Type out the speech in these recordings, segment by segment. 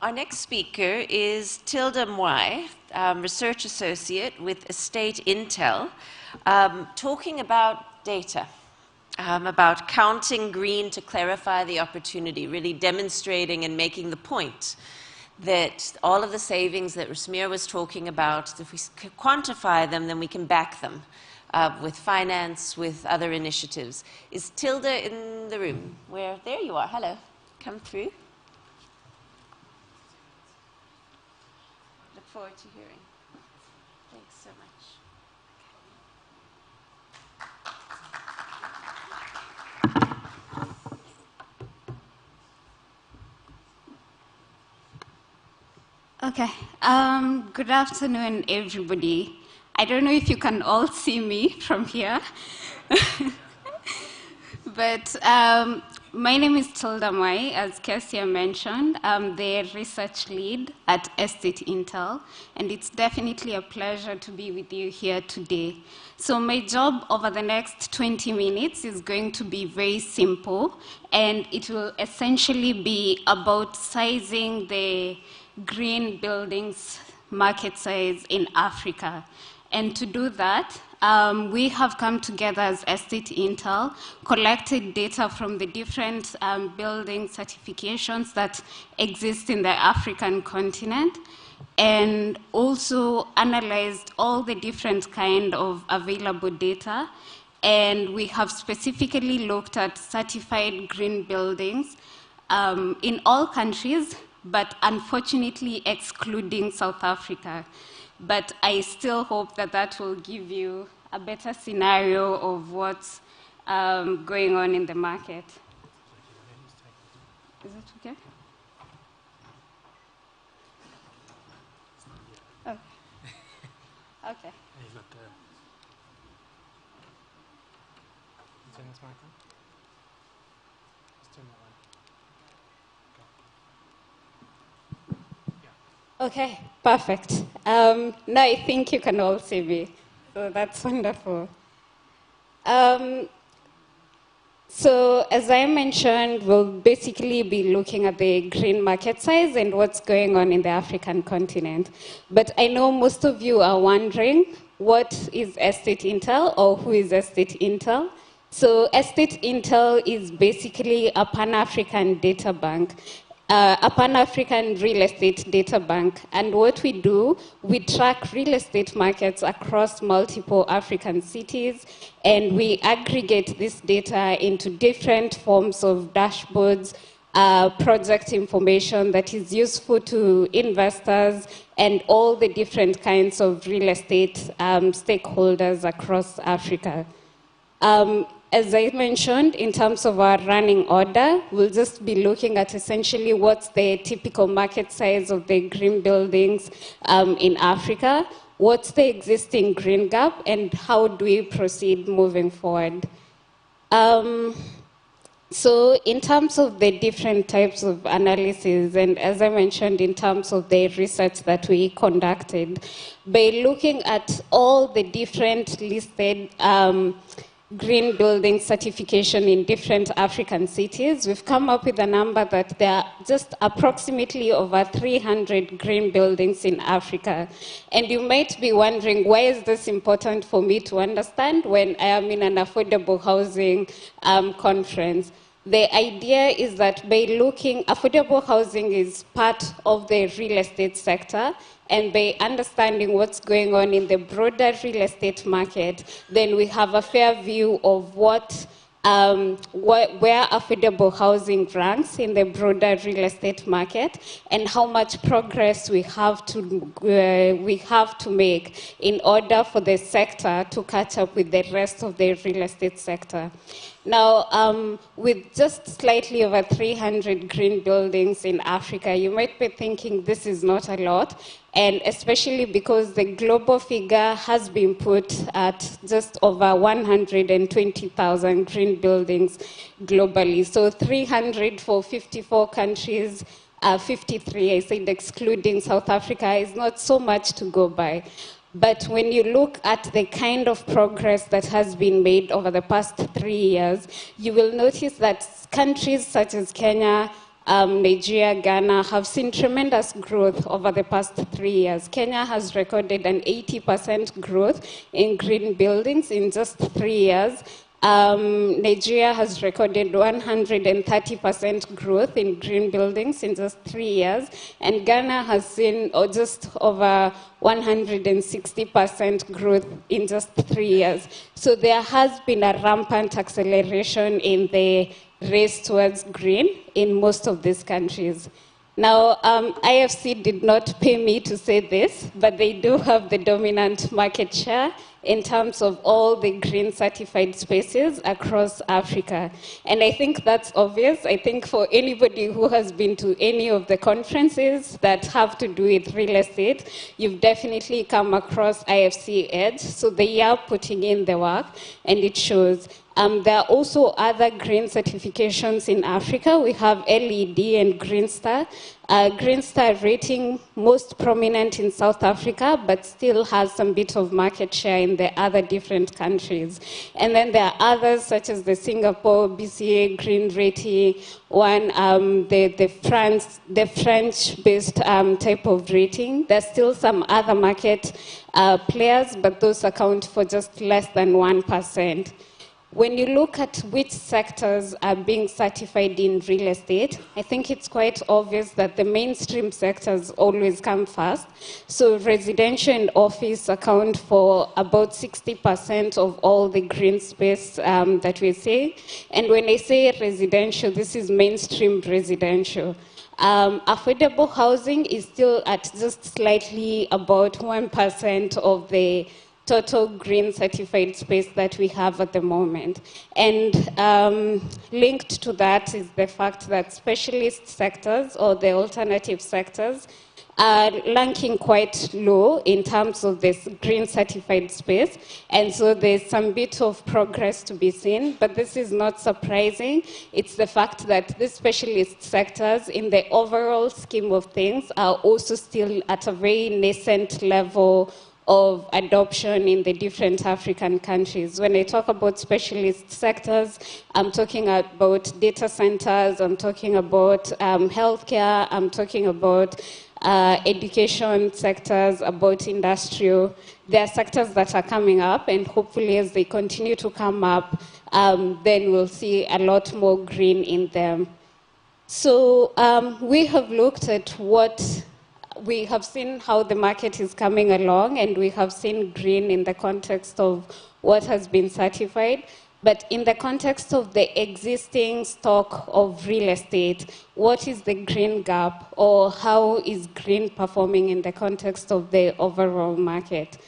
Our next speaker is Tilda Mwai, Research Associate with Estate Intel, talking about data, about counting green to clarify the opportunity, really demonstrating and making the point that all of the savings that Rasmir was talking about, if we quantify them, then we can back them with finance, with other initiatives. Is Tilda in the room? There you are. Hello. Come through. Look forward to hearing. Thanks so much. Okay. Good afternoon, everybody. I don't know if you can all see me from here. But my name is Tilda Mwai, as Kessia mentioned. I'm the research lead at Estate Intel, and it's definitely a pleasure to be with you here today. So my job over the next 20 minutes is going to be very simple, and it will essentially be about sizing the green buildings market size in Africa. And to do that, we have come together as Estate Intel, collected data from the different building certifications that exist in the African continent, and also analyzed all the different kind of available data. And we have specifically looked at certified green buildings in all countries, but unfortunately excluding South Africa. But I still hope that that will give you a better scenario of what's going on in the market. Is it okay? Oh. Okay. Turn this mic on. Just turn that one. Okay, perfect. Now I think you can all see me, so that's wonderful. So as I mentioned, we'll basically be looking at the green market size and what's going on in the African continent. But I know most of you are wondering, what is Estate Intel, or who is Estate Intel? So Estate Intel is basically a Pan-African data bank, a Pan-African real estate data bank. And what we do, we track real estate markets across multiple African cities, and we aggregate this data into different forms of dashboards, project information that is useful to investors and all the different kinds of real estate stakeholders across Africa. As I mentioned, in terms of our running order, we'll just be looking at essentially what's the typical market size of the green buildings in Africa, what's the existing green gap, and how do we proceed moving forward. So in terms of the different types of analysis, and as I mentioned, in terms of the research that we conducted, by looking at all the different listed green building certification in different African cities, we've come up with a number that there are just approximately over 300 green buildings in Africa. And you might be wondering, why is this important for me to understand when I am in an affordable housing conference? The idea is that by looking, affordable housing is part of the real estate sector, and by understanding what's going on in the broader real estate market, then we have a fair view of where affordable housing ranks in the broader real estate market, and how much progress we have to make in order for the sector to catch up with the rest of the real estate sector. Now, with just slightly over 300 green buildings in Africa, you might be thinking this is not a lot, and especially because the global figure has been put at just over 120,000 green buildings globally. So 300 for 54 countries, 53, I said, excluding South Africa, is not so much to go by. But when you look at the kind of progress that has been made over the past 3 years, you will notice that countries such as Kenya, Nigeria, Ghana have seen tremendous growth over the past 3 years. Kenya has recorded an 80% growth in green buildings in just 3 years. Nigeria has recorded 130% growth in green buildings in just 3 years, and Ghana has seen just over 160% growth in just 3 years. So there has been a rampant acceleration in the race towards green in most of these countries. Now, IFC did not pay me to say this, but they do have the dominant market share in terms of all the green certified spaces across Africa. And I think that's obvious. I think for anybody who has been to any of the conferences that have to do with real estate, you've definitely come across IFC Edge. So they are putting in the work, and it shows. There are also other green certifications in Africa. We have LED and Green Star. Green Star rating most prominent in South Africa, but still has some bit of market share in the other different countries. And then there are others such as the Singapore BCA Green Rating, the French-based type of rating. There's still some other market players, but those account for just less than 1%. When you look at which sectors are being certified in real estate, I think it's quite obvious that the mainstream sectors always come first. So residential and office account for about 60% of all the green space that we see. And when I say residential, this is mainstream residential. Affordable housing is still at just slightly about 1% of the total green certified space that we have at the moment. And linked to that is the fact that specialist sectors or the alternative sectors are ranking quite low in terms of this green certified space. And so there's some bit of progress to be seen, but this is not surprising. It's the fact that these specialist sectors in the overall scheme of things are also still at a very nascent level of adoption in the different African countries. When I talk about specialist sectors, I'm talking about data centers, I'm talking about healthcare, I'm talking about education sectors, about industrial. There are sectors that are coming up, and hopefully as they continue to come up, then we'll see a lot more green in them. So we have looked at we have seen how the market is coming along, and we have seen green in the context of what has been certified. But in the context of the existing stock of real estate, what is the green gap, or how is green performing in the context of the overall market?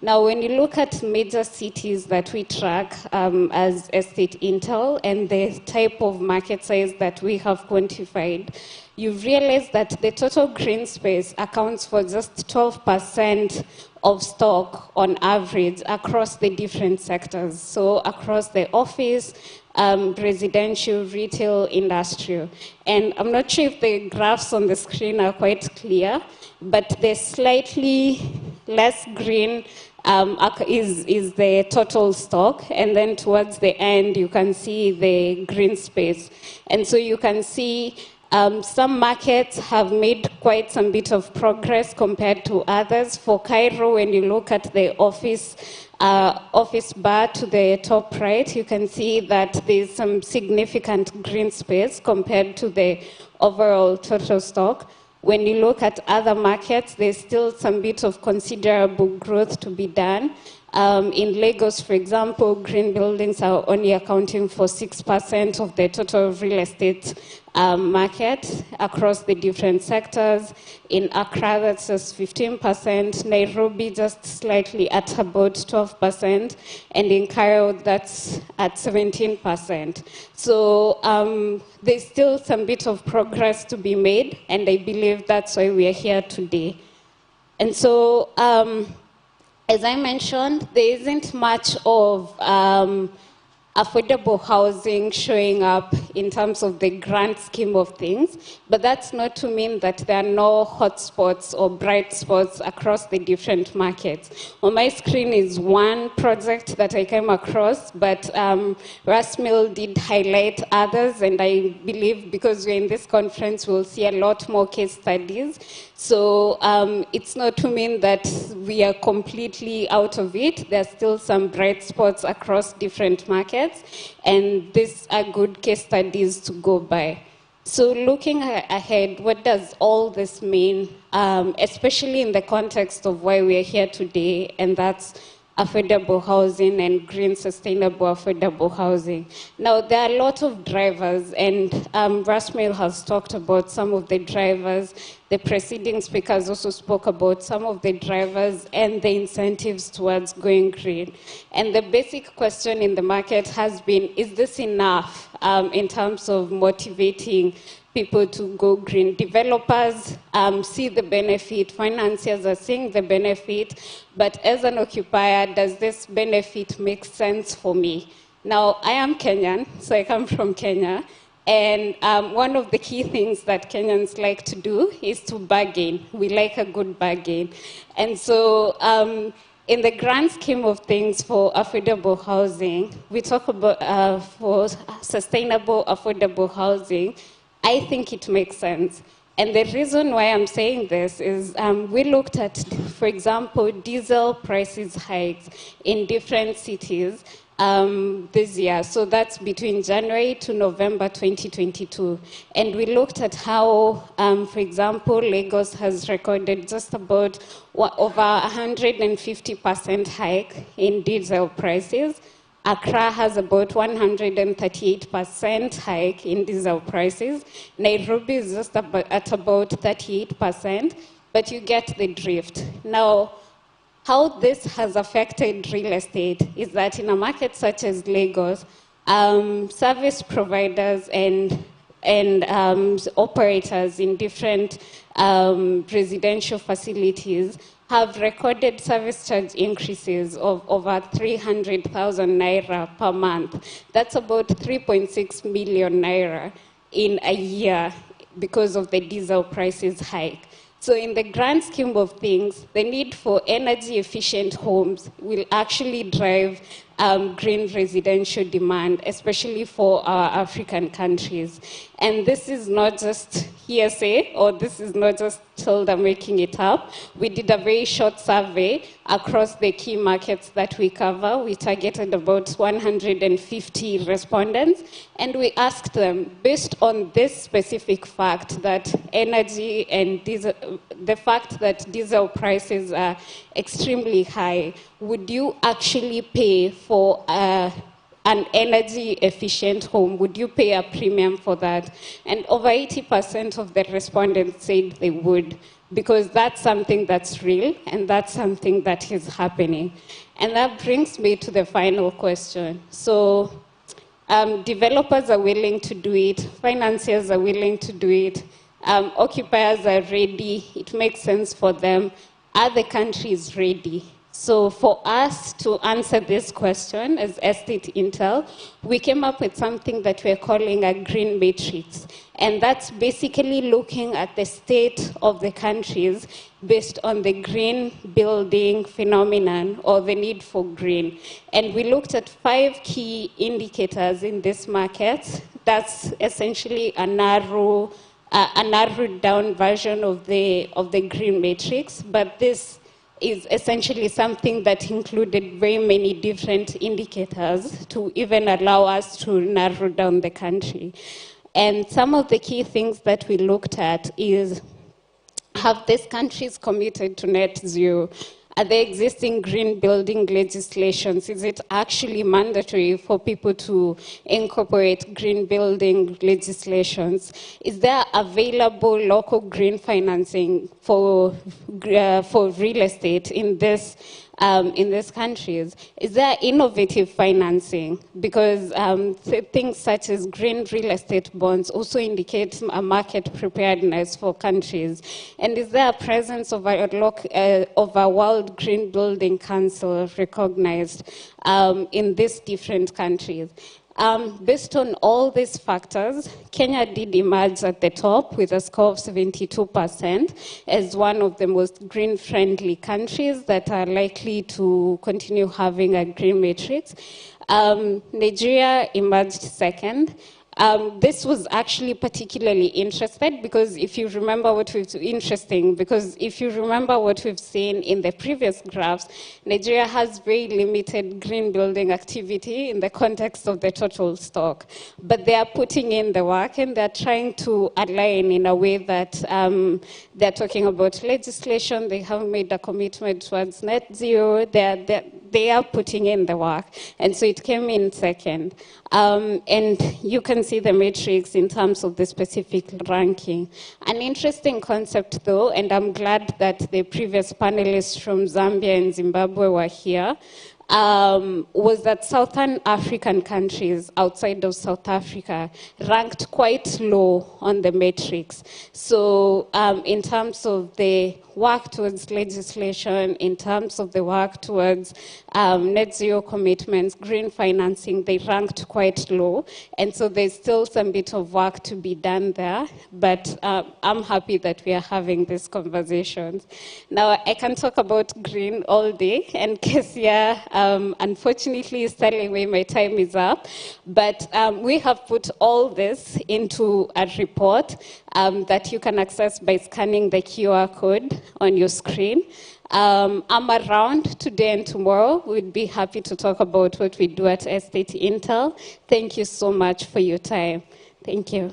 Now, when you look at major cities that we track as Estate Intel and the type of market size that we have quantified, you realize that the total green space accounts for just 12% of stock on average across the different sectors. So across the office, residential, retail, industrial. And I'm not sure if the graphs on the screen are quite clear, but the slightly less green is the total stock, and then towards the end you can see the green space. And so you can see some markets have made quite some bit of progress compared to others. For Cairo, when you look at the office bar to the top right, you can see that there's some significant green space compared to the overall total stock. When you look at other markets, there's still some bit of considerable growth to be done. In Lagos, for example, green buildings are only accounting for 6% of the total real estate market across the different sectors. In Accra, that's just 15%. Nairobi, just slightly at about 12%. And in Cairo, that's at 17%. So there's still some bit of progress to be made, and I believe that's why we are here today. And so, as I mentioned, there isn't much of affordable housing showing up in terms of the grand scheme of things, but that's not to mean that there are no hotspots or bright spots across the different markets. On my screen is one project that I came across, but Rasmil did highlight others, and I believe because we're in this conference, we'll see a lot more case studies. So it's not to mean that we are completely out of it. There's still some bright spots across different markets, and these are good case studies to go by. So looking ahead, what does all this mean, especially in the context of why we are here today, and that's affordable housing and green, sustainable, affordable housing. Now, there are a lot of drivers, and Rasmil has talked about some of the drivers. The preceding speakers also spoke about some of the drivers and the incentives towards going green. And the basic question in the market has been, is this enough in terms of motivating people to go green? Developers see the benefit, financiers are seeing the benefit, but as an occupier, does this benefit make sense for me? Now, I am Kenyan, so I come from Kenya, and one of the key things that Kenyans like to do is to bargain. We like a good bargain. And so in the grand scheme of things for affordable housing, we talk about for sustainable, affordable housing, I think it makes sense. And the reason why I'm saying this is we looked at, for example, diesel prices hikes in different cities this year. So that's between January to November 2022. And we looked at how, for example, Lagos has recorded just about over 150% hike in diesel prices. Accra has about 138% hike in diesel prices. Nairobi is just at about 38%, but you get the drift. Now, how this has affected real estate is that in a market such as Lagos, service providers and operators in different residential facilities have recorded service charge increases of over 300,000 naira per month. That's about 3.6 million naira in a year because of the diesel prices hike. So in the grand scheme of things, the need for energy-efficient homes will actually drive green residential demand, especially for our African countries. And this is not just hearsay, or this is not just Tilda making it up. We did a very short survey across the key markets that we cover. We targeted about 150 respondents, and we asked them, based on this specific fact that energy and diesel, the fact that diesel prices are extremely high, would you actually pay for an energy-efficient home? Would you pay a premium for that? And over 80% of the respondents said they would, because that's something that's real, and that's something that is happening. And that brings me to the final question. So developers are willing to do it, financiers are willing to do it, occupiers are ready, it makes sense for them. Are the countries ready? So for us to answer this question as Estate Intel, we came up with something that we're calling a green matrix. And that's basically looking at the state of the countries based on the green building phenomenon or the need for green. And we looked at 5 key indicators in this market. That's essentially a narrowed down version of the green matrix, but this is essentially something that included very many different indicators to even allow us to narrow down the country. And some of the key things that we looked at is, have these countries committed to net zero? Are there existing green building legislations? Is it actually mandatory for people to incorporate green building legislations? Is there available local green financing for real estate in this in these countries. Is there innovative financing? Because things such as green real estate bonds also indicate a market preparedness for countries. And is there a presence of a World Green Building Council recognized in these different countries? Based on all these factors, Kenya did emerge at the top with a score of 72% as one of the most green-friendly countries that are likely to continue having a green matrix. Nigeria emerged second. This was actually particularly interesting because if you remember what we've seen in the previous graphs, Nigeria has very limited green building activity in the context of the total stock. But they are putting in the work and they're trying to align in a way that they're talking about legislation, they have made a commitment towards net zero, they are putting in the work. And so it came in second. And you can see the matrix in terms of the specific ranking. An interesting concept though, and I'm glad that the previous panelists from Zambia and Zimbabwe were here, was that Southern African countries outside of South Africa ranked quite low on the matrix. So in terms of the work towards legislation, in terms of the work towards net zero commitments, green financing, they ranked quite low. And so there's still some bit of work to be done there. But I'm happy that we are having these conversations. Now, I can talk about green all day, and Kesia, unfortunately, is telling me my time is up. But we have put all this into a report that you can access by scanning the QR code on your screen. I'm around today and tomorrow. We'd be happy to talk about what we do at Estate Intel. Thank you so much for your time. Thank you.